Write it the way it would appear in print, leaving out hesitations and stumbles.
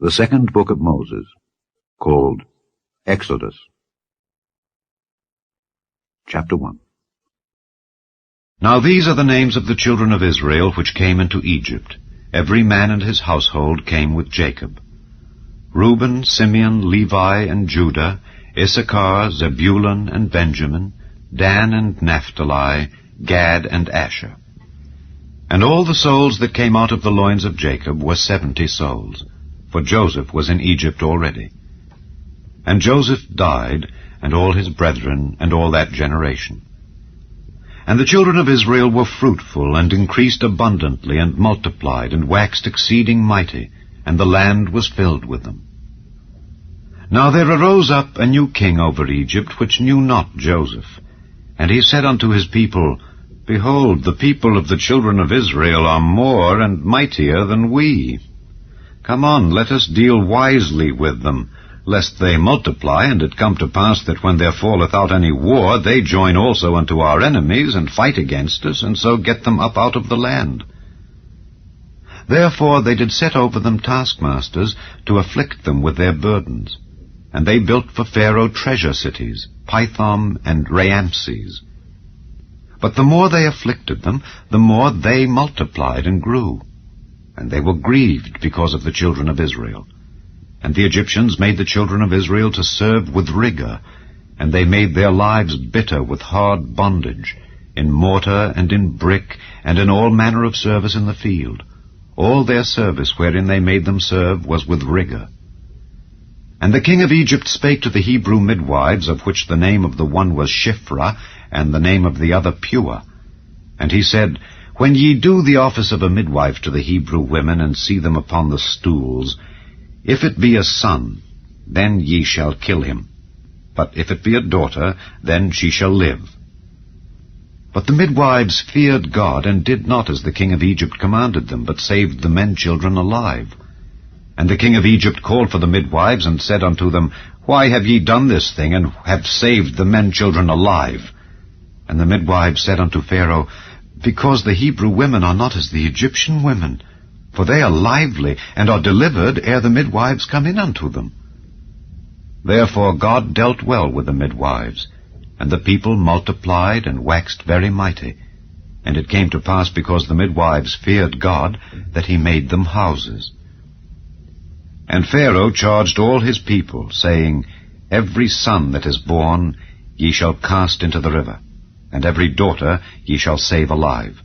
The second book of Moses, called Exodus. Chapter 1. Now these are the names of the children of Israel which came into Egypt. Every man and his household came with Jacob. Reuben, Simeon, Levi, and Judah, Issachar, Zebulun, and Benjamin, Dan and Naphtali, Gad and Asher. And all the souls that came out of the loins of Jacob were 70 souls, for Joseph was in Egypt already. And Joseph died, and all his brethren, and all that generation. And the children of Israel were fruitful, and increased abundantly, and multiplied, and waxed exceeding mighty, and the land was filled with them. Now there arose up a new king over Egypt, which knew not Joseph. And he said unto his people, Behold, the people of the children of Israel are more and mightier than we. Come on, let us deal wisely with them, lest they multiply, and it come to pass that when there falleth out any war, they join also unto our enemies, and fight against us, and so get them up out of the land. Therefore they did set over them taskmasters, to afflict them with their burdens. And they built for Pharaoh treasure cities, Pithom and Raamses. But the more they afflicted them, the more they multiplied and grew. And they were grieved because of the children of Israel. And the Egyptians made the children of Israel to serve with rigor, and they made their lives bitter with hard bondage, in mortar and in brick, and in all manner of service in the field. All their service wherein they made them serve was with rigor. And the king of Egypt spake to the Hebrew midwives, of which the name of the one was Shiphrah, and the name of the other Puah. And he said, When ye do the office of a midwife to the Hebrew women, and see them upon the stools, if it be a son, then ye shall kill him. But if it be a daughter, then she shall live. But the midwives feared God, and did not as the king of Egypt commanded them, but saved the men children alive. And the king of Egypt called for the midwives, and said unto them, Why have ye done this thing, and have saved the men children alive? And the midwives said unto Pharaoh, Because the Hebrew women are not as the Egyptian women, for they are lively, and are delivered ere the midwives come in unto them. Therefore God dealt well with the midwives, and the people multiplied and waxed very mighty. And it came to pass, because the midwives feared God, that he made them houses. And Pharaoh charged all his people, saying, Every son that is born ye shall cast into the river, and every daughter ye shall save alive.